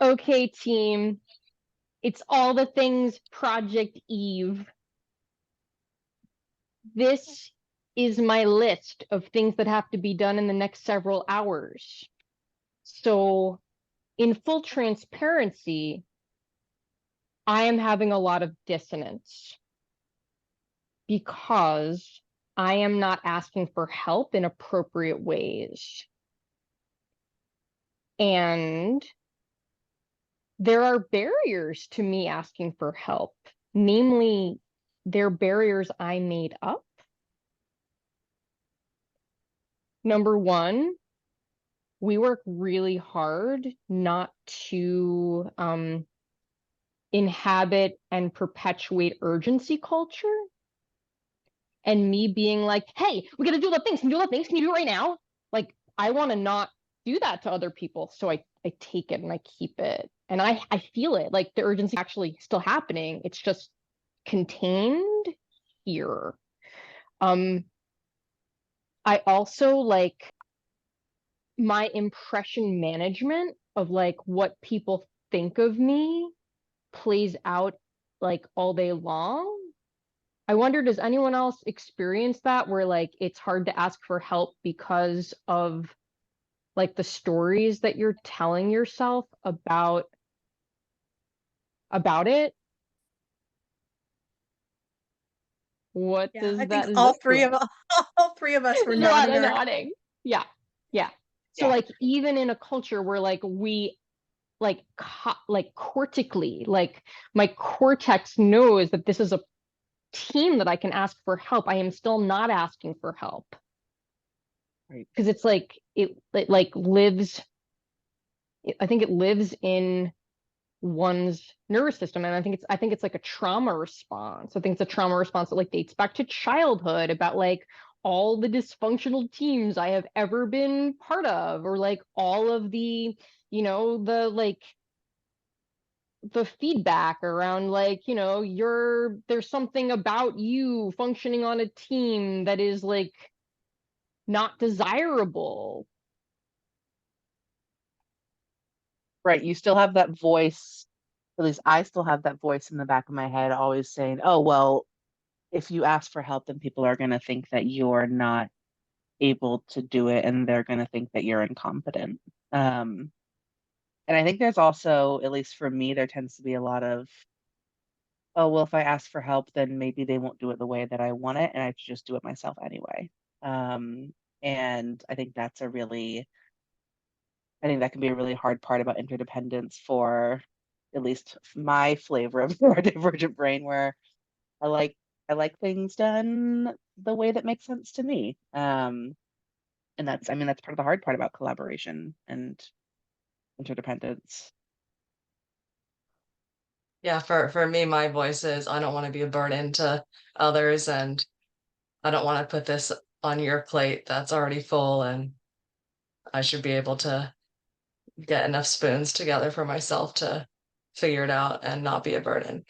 Okay, team, it's all the things Project Eve. This is my list of things that have to be done in the next several hours. So, in full transparency, I am having a lot of dissonance because I am not asking for help in appropriate ways. And there are barriers to me asking for help, namely, they're barriers I made up. Number one, we work really hard not to inhabit and perpetuate urgency culture. And me being like, hey, we gotta do all the things. Can you do all the things? Can you do it right now? Like, I want to not do that to other people. So I take it and I keep it. And I feel it. Like the urgency actually still happening. It's just contained here. I also like my impression management of like what people think of me plays out like all day long. I wonder, does anyone else experience that where like it's hard to ask for help because of like the stories that you're telling yourself about it? What Yeah, I does think that look like? all three of us were There's a lot nodding of our nodding. Yeah. Yeah. So yeah. like even in a culture where like we like cortically, like my cortex knows that this is a team that I can ask for help, I am still not asking for help Right. because it's like it like lives. I think it lives in one's nervous system, and I think it's like a trauma response. I think it's a trauma response that like dates back to childhood about like all the dysfunctional teams I have ever been part of, or like all of the, the like the feedback around like, there's something about you functioning on a team that is like not desirable. Right. You still have that voice, at least I still have that voice in the back of my head always saying, oh, well, if you ask for help, then people are going to think that you're not able to do it and they're going to think that you're incompetent. Um, and I think there's also, at least for me, there tends to be a lot of, oh, well, if I ask for help, then maybe they won't do it the way that I want it, and I have to just do it myself anyway. Um, and I think that can be a really hard part about interdependence for at least my flavor of neurodivergent brain, where I like I like things done the way that makes sense to me. And I mean, that's part of the hard part about collaboration and interdependence. Yeah, for me, my voice is I don't want to be a burden to others, and I don't want to put this on your plate that's already full, and I should be able to get enough spoons together for myself to figure it out and not be a burden.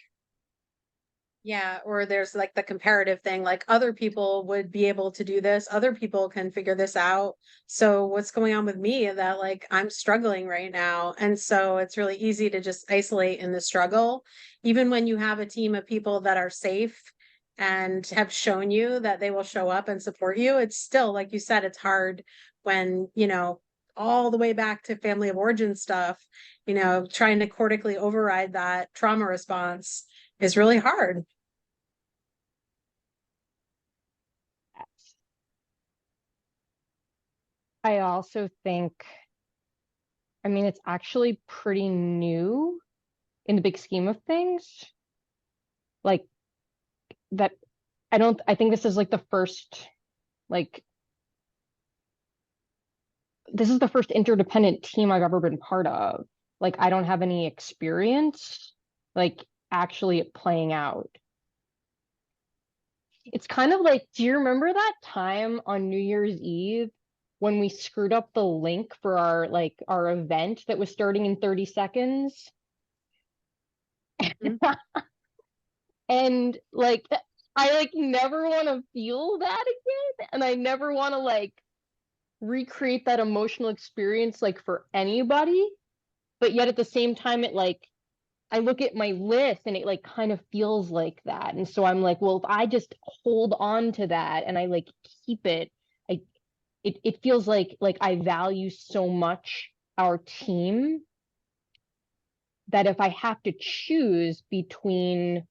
Yeah, or there's like the comparative thing, like other people would be able to do this, other people can figure this out. So what's going on with me that like I'm struggling right now? And so it's really easy to just isolate in the struggle, even when you have a team of people that are safe and have shown you that they will show up and support you. It's still, like you said, it's hard when, all the way back to family of origin stuff, trying to cortically override that trauma response is really hard. I also think, I mean, it's actually pretty new in the big scheme of things. Like that, I think this is like like, this is the first interdependent team I've ever been part of. Like, I don't have any experience, like, actually it playing out. It's kind of like, do you remember that time on New Year's Eve when we screwed up the link for our event that was starting in 30 seconds? Mhm. And like I like never want to feel that again, and I never want to like recreate that emotional experience like for anybody. but yet at the same time, it like, I look at my list and it like kind of feels like that. And so I'm like, well, if I just hold on to that and I like keep it, I it feels like I value so much our team that if I have to choose between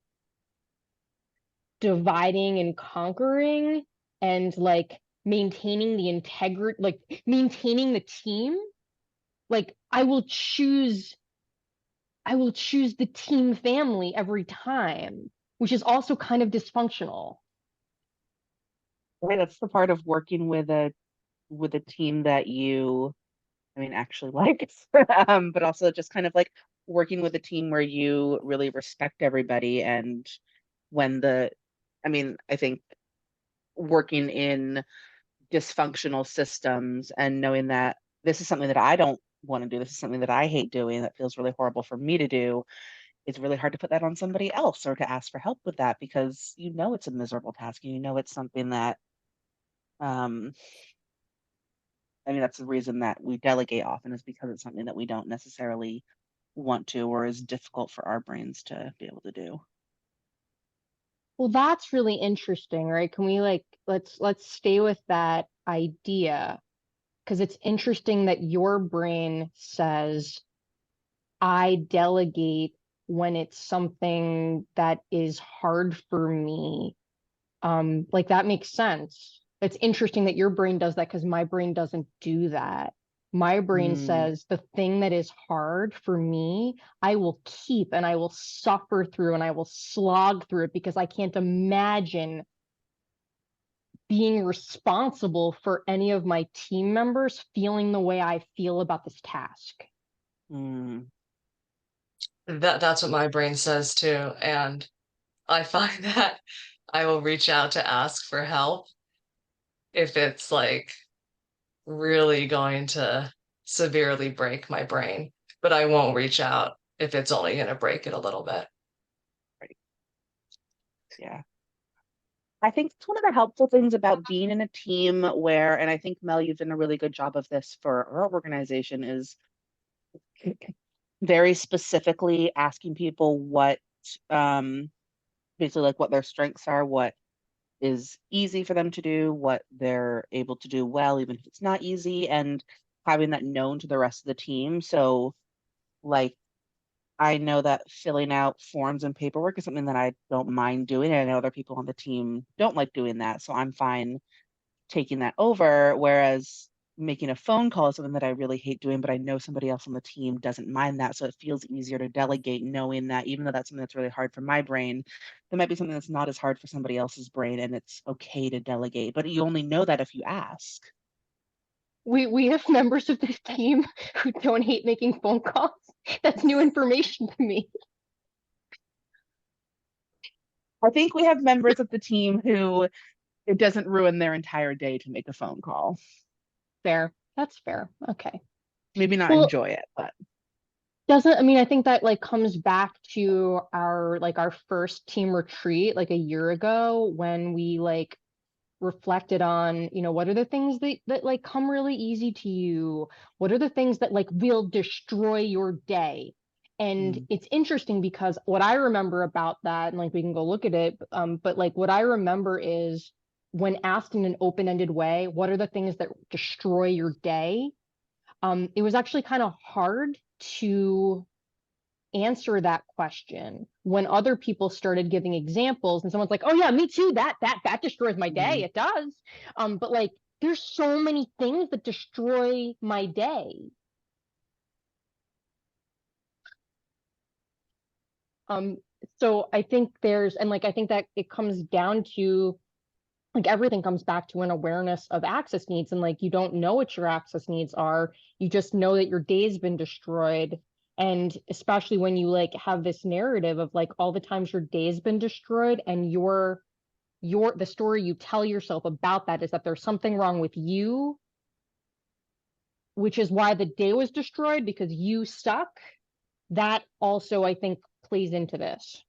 dividing and conquering and like maintaining the integrity, like maintaining the team, like I will choose the team family every time, which is also kind of dysfunctional. Right, that's the part of working with a team that you, I mean, actually like, but also just kind of like working with a team where you really respect everybody. And when the, I mean, I think working in dysfunctional systems and knowing that this is something that I don't want to do, this is something that I hate doing, that feels really horrible for me to do, it's really hard to put that on somebody else or to ask for help with that because you know it's a miserable task and you know it's something that, um, I mean, that's the reason that we delegate often is because it's something that we don't necessarily want to or is difficult for our brains to be able to do. Well, that's really interesting, right? Can we like let's stay with that idea because it's interesting that your brain says I delegate when it's something that is hard for me. Like that makes sense. It's interesting that your brain does that because my brain doesn't do that. My brain Mm, says the thing that is hard for me, I will keep and I will suffer through and I will slog through it because I can't imagine being responsible for any of my team members feeling the way I feel about this task. mm. That's what my brain says too, and I find that I will reach out to ask for help if it's like really going to severely break my brain, but I won't reach out if it's only going to break it a little bit. Right. Yeah. I think it's one of the helpful things about being in a team where, and I think Mel, you've done a really good job of this for our organization, is very specifically asking people what, um, basically like what their strengths are, what is easy for them to do, what they're able to do well, even if it's not easy, and having that known to the rest of the team. So, like, I know that filling out forms and paperwork is something that I don't mind doing. And I know other people on the team don't like doing that. So I'm fine taking that over. Whereas making a phone call is something that I really hate doing, but I know somebody else on the team doesn't mind that. So it feels easier to delegate, knowing that even though that's something that's really hard for my brain, there might be something that's not as hard for somebody else's brain, and it's okay to delegate. But you only know that if you ask. We have members of this team who don't hate making phone calls. That's new information to me. I think we have members of the team who it doesn't ruin their entire day to make a phone call. Fair. That's fair. Okay. Maybe not Well, enjoy it, but doesn't, I mean, I think that like comes back to our like our first team retreat like a year ago when we like reflected on, what are the things that like come really easy to you? What are the things that like will destroy your day? And mm, it's interesting because what I remember about that, and like we can go look at it, but like what I remember is when asked in an open-ended way, what are the things that destroy your day? It was actually kind of hard to answer that question when other people started giving examples and someone's like, oh yeah, me too, that destroys my day, mm. it does. But like there's so many things that destroy my day. um so I think there's, and like I think that it comes down to like everything comes back to an awareness of access needs, and like you don't know what your access needs are, you just know that your day's been destroyed. And especially when you like have this narrative of like all the times your day's been destroyed, and your the story you tell yourself about that is that there's something wrong with you, which is why the day was destroyed because you suck. That also I think plays into this.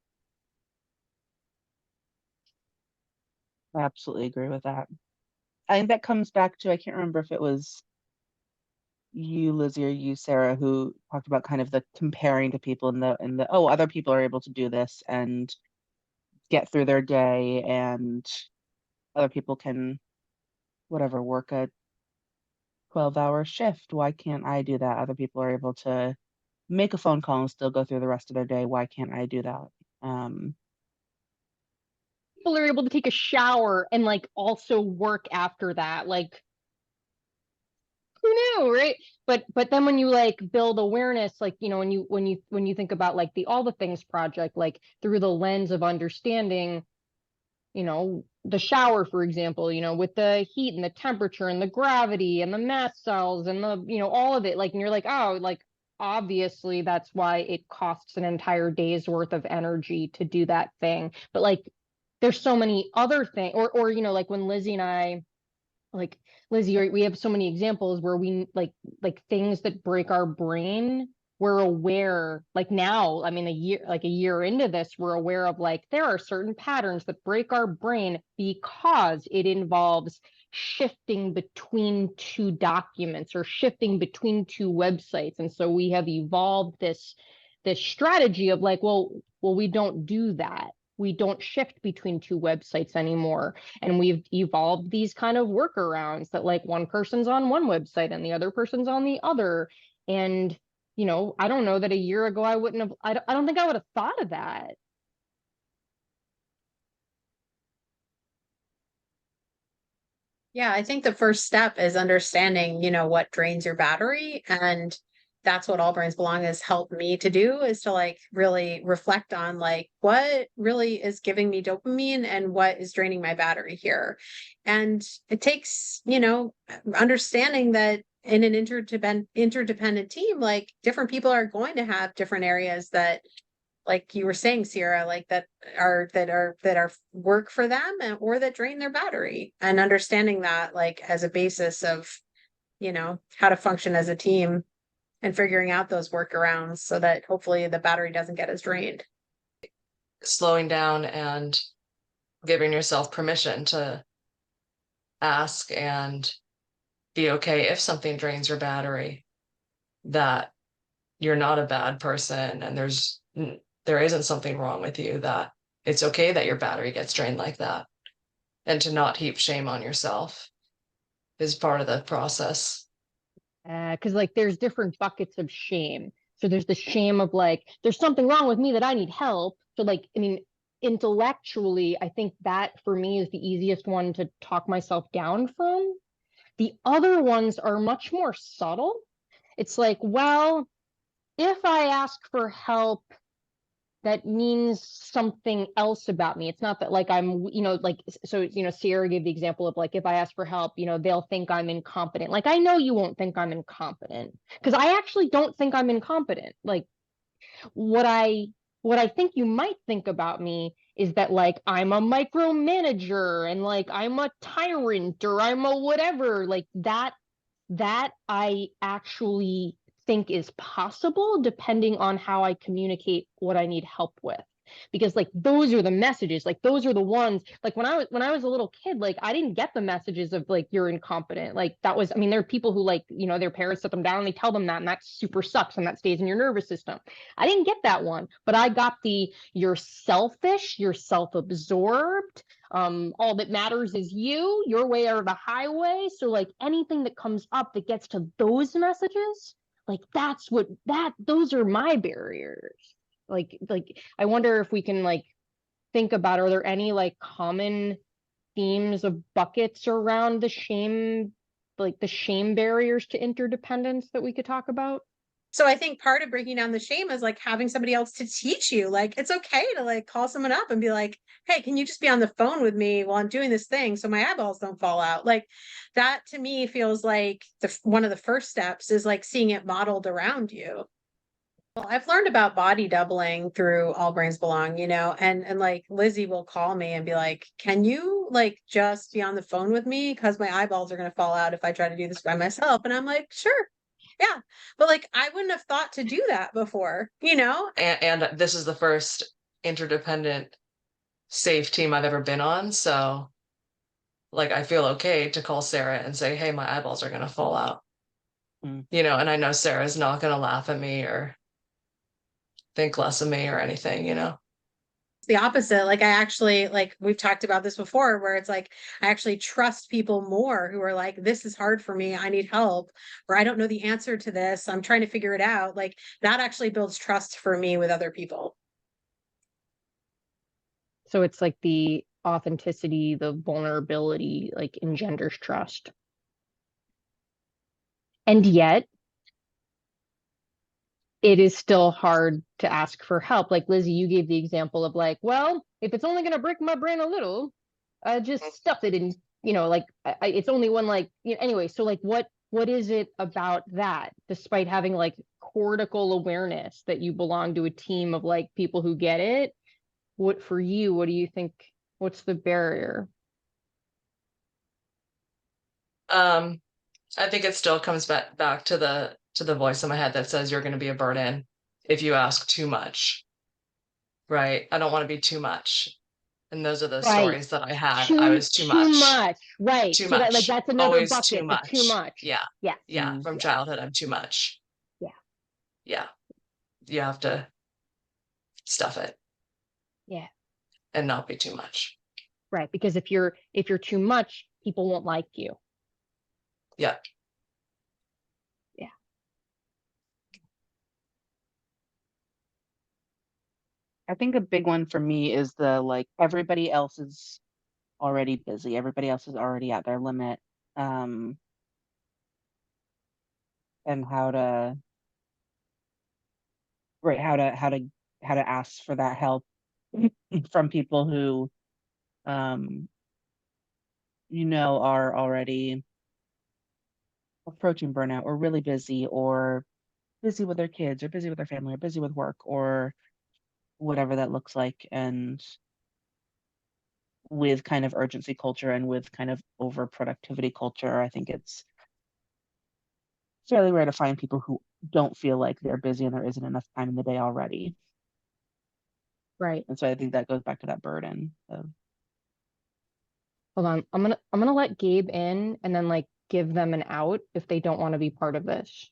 I absolutely agree with that. I think that comes back to, I can't remember if it was you, Lizzie, or you, Sarah, who talked about kind of the comparing to people in the oh, other people are able to do this and get through their day, and other people can whatever work a 12-hour shift. Why can't I do that? Other people are able to make a phone call and still go through the rest of their day. Why can't I do that? People are able to take a shower and like also work after that. Like, who knew, right? But then when you like build awareness, like, you know, when you think about like the All the Things project, like through the lens of understanding, you know, the shower, for example, you know, with the heat and the temperature and the gravity and the mast cells and the, you know, all of it, like, and you're like, oh, like, obviously that's why it costs an entire day's worth of energy to do that thing. But like, there's so many other things, or, you know, like when Lizzie and I, like Lizzie, we have so many examples where we like things that break our brain. We're aware, like now, I mean, a year into this, we're aware of like there are certain patterns that break our brain because it involves shifting between two documents or shifting between two websites. And so we have evolved this strategy of like, well, we don't do that. We don't shift between two websites anymore. And we've evolved these kind of workarounds that like one person's on one website and the other person's on the other. And, you know, I don't know that a year ago I wouldn't have, I don't think I would have thought of that. Yeah, I think the first step is understanding, you know, what drains your battery. And that's what All Brains Belong has helped me to do, is to like really reflect on like what really is giving me dopamine and what is draining my battery here. And it takes, you know, understanding that in an interdependent team, like different people are going to have different areas that, like you were saying, Sierra, like that are work for them, or that drain their battery, and understanding that like as a basis of, you know, how to function as a team and figuring out those workarounds so that hopefully the battery doesn't get as drained. Slowing down and giving yourself permission to ask and be okay if something drains your battery, that you're not a bad person and there isn't something wrong with you, that it's okay that your battery gets drained like that, and to not heap shame on yourself is part of the process. Because like there's different buckets of shame. So there's the shame of like, there's something wrong with me that I need help. So like, I mean, intellectually, I think that for me is the easiest one to talk myself down from. The other ones are much more subtle. It's like, well, if I ask for help, that means something else about me. It's not that like I'm, you know, like, so, you know, Sierra gave the example of like, if I ask for help, you know, they'll think I'm incompetent. Like, I know you won't think I'm incompetent because I actually don't think I'm incompetent. Like, what I what I think you might think about me is that like I'm a micromanager and like I'm a tyrant or I'm a whatever. Like that I actually think is possible depending on how I communicate what I need help with. Because like those are the messages, like those are the ones, like when I was a little kid, like I didn't get the messages of like you're incompetent. Like that was, I mean, there are people who like, you know, their parents sit them down and they tell them that, and that super sucks and that stays in your nervous system. I didn't get that one, but I got the you're selfish, you're self-absorbed, all that matters is you, your way or the highway. So like anything that comes up that gets to those messages, like those are my barriers. Like I wonder if we can like think about, are there any like common themes of buckets around the shame, like the shame barriers to interdependence that we could talk about? So I think part of breaking down the shame is like having somebody else to teach you. Like it's okay to like call someone up and be like, "Hey, can you just be on the phone with me while I'm doing this thing so my eyeballs don't fall out?" Like that to me feels like one of the first steps is like seeing it modeled around you. Well, I've learned about body doubling through All Brains Belong, you know, and like Lizzie will call me and be like, "Can you like just be on the phone with me? Because my eyeballs are gonna fall out if I try to do this by myself." And I'm like, "Sure, yeah." But like I wouldn't have thought to do that before, you know? And this is the first interdependent safe team I've ever been on, so like I feel okay to call Sarah and say, hey, my eyeballs are gonna fall out. You know, and I know Sarah's not going to laugh at me or think less of me or anything, you know. It's the opposite. Like I actually, like we've talked about this before, where it's like I actually trust people more who are like, this is hard for me, I need help, or I don't know the answer to this, I'm trying to figure it out. Like that actually builds trust for me with other people. So it's like the authenticity, the vulnerability, like engenders trust. And yet, it is still hard to ask for help. Like Lizzie, you gave the example of like, well, if it's only going to break my brain a little, just stuff it in, you know, like it's only one, like, you know, anyway. So like, what is it about that, despite having like cortical awareness that you belong to a team of like people who get it? What for you, what do you think, what's the barrier? I think it still comes back to the voice in my head that says you're going to be a burden if you ask too much. Right? I don't want to be too much. And those are the Right. stories that I had. I was too Too much. much. Right. Too So that, like, much. that's another Always too bucket, the too much. much. Yeah. Yeah. Yeah. From Yeah. childhood, I'm too much. Yeah. Yeah. You have to stuff it Yeah. and not be too much. Right. Because if you're too much, people won't like you. Yeah. Yeah. I think a big one for me is the like everybody else is already busy. Everybody else is already at their limit. And how to right how to ask for that help from people who you know are already approaching burnout or really busy or busy with their kids or busy with their family or busy with work or whatever that looks like. And with kind of urgency culture and with kind of over productivity culture, I think it's fairly rare to find people who don't feel like they're busy and there isn't enough time in the day already. Right. And so I think that goes back to that burden of Hold on. I'm gonna let Gabe in and then like give them an out if they don't want to be part of this.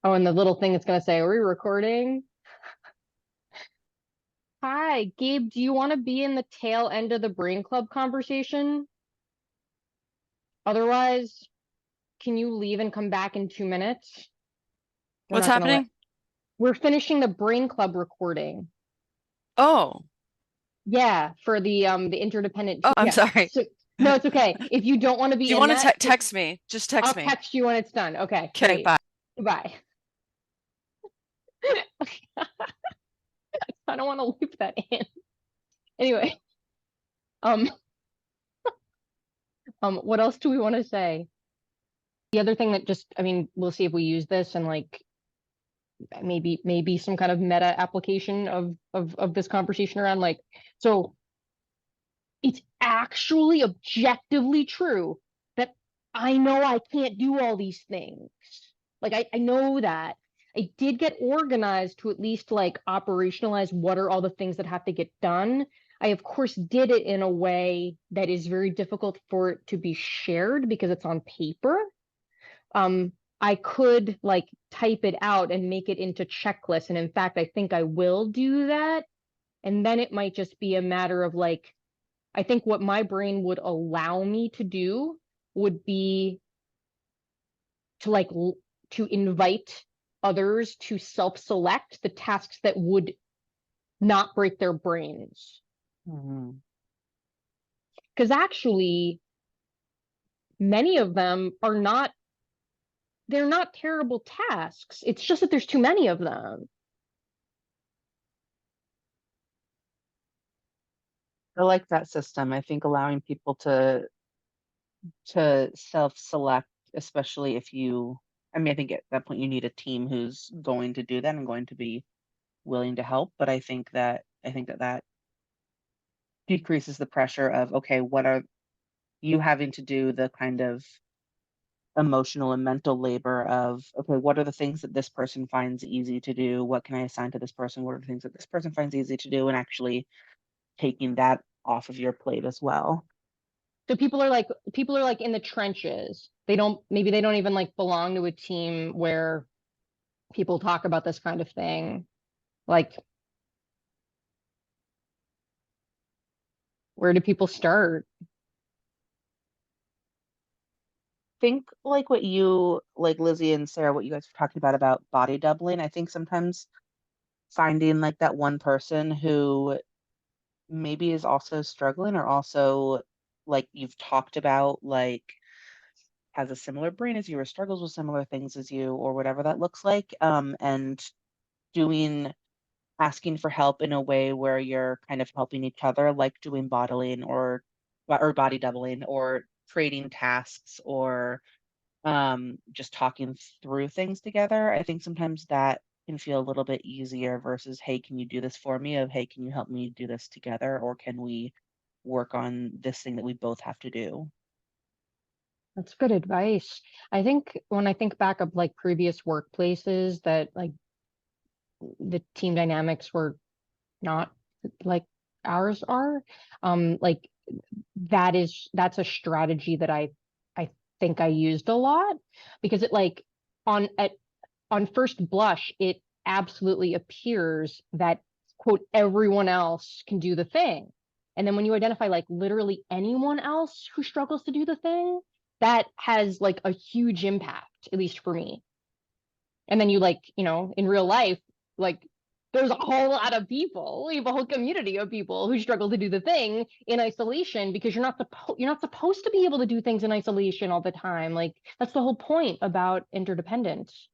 Oh, and the little thing it's gonna say, are we recording? Hi, Gabe, do you want to be in the tail end of the Brain Club conversation? Otherwise, can you leave and come back in 2 minutes? They're What's not gonna let- happening? We're finishing the Brain Club recording. Oh, Yeah, for the interdependent. oh, I'm Yeah. sorry. So, no, it's okay. If you don't want to be Do you in want that, to text me? Just text I'll me. text you when it's done. Okay, Okay, great. bye. Bye. I don't want to loop that in. Anyway, um, what else do we want to say? The other thing that just, I mean, we'll see if we use this and like maybe some kind of meta application of this conversation around like, so it's actually objectively true that I know I can't do all these things. Like I know that. I did get organized to at least like operationalize what are all the things that have to get done. I of course did it in a way that is very difficult for it to be shared because it's on paper. I could like type it out and make it into checklists. And in fact, I think I will do that. And then it might just be a matter of like, I think what my brain would allow me to do would be to like to invite others to self-select the tasks that would not break their brains. Because actually, many of them are not, they're not terrible tasks. It's just that there's too many of them. I like that system. I think allowing people to self-select, especially if you I mean, I think at that point you need a team who's going to do that and going to be willing to help. But I think that decreases the pressure of, okay, what are you having to do the kind of emotional and mental labor of, okay, what are the things that this person finds easy to do? What can I assign to this person? What are the things that this person finds easy to do? And actually taking that off of your plate as well. So people are like in the trenches. maybe they don't even like belong to a team where people talk about this kind of thing. Like, where do people start? Think like what you, like Lizzie and Sarah, what you guys were talking about body doubling. I think sometimes finding like that one person who maybe is also struggling, or also like you've talked about, like has a similar brain as you, or struggles with similar things as you, or whatever that looks like. And doing asking for help in a way where you're kind of helping each other, like doing bottling or body doubling, or trading tasks, or just talking through things together. I think sometimes that can feel a little bit easier versus, hey, can you do this for me? Of, hey, can you help me do this together? Or can we work on this thing that we both have to do? That's good advice. I think when I think back of like previous workplaces that like the team dynamics were not like ours are, like that's a strategy that I think I used a lot, because it like on at on first blush it absolutely appears that quote everyone else can do the thing, and then when you identify like literally anyone else who struggles to do the thing, that has like a huge impact, at least for me. And then you like, in real life, like there's a whole lot of people, we have a whole community of people who struggle to do the thing in isolation, because you're not supposed to be able to do things in isolation all the time. Like that's the whole point about interdependence.